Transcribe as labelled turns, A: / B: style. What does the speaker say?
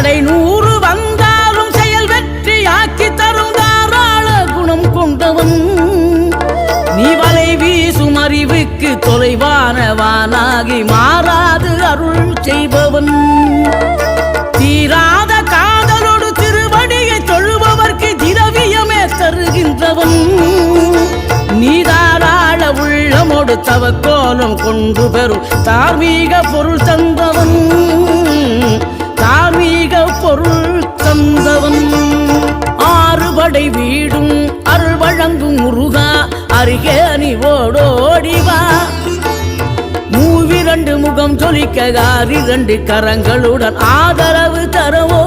A: தடை 100 வந்தாலும் செயல் வெற்றி ஆக்கி தரும் தாராள குணம் கொண்டவன் நீ வலை வீசும் அறிவுக்கு தொலைவானவானாகி மாறாது அருள் செய்பவன் தீராத காதலோடு திருவடியை தொழுபவர்க்கு திரவியமே தருகின்றவன் நீ தாராள உள்ளமோடு தவக்கோலம் கொண்டு பெறும் தார்மீக பொருள் தந்தவன் தார்மீக பொருள் தந்தவன் ஆறுபடை வீடும் அருள் வழங்கும் முருகா அருகே நீ ஓடோடிவா மூவிரண்டு முகம் ஜொலிக்க 2 கரங்களுடன் ஆதரவு தரவோ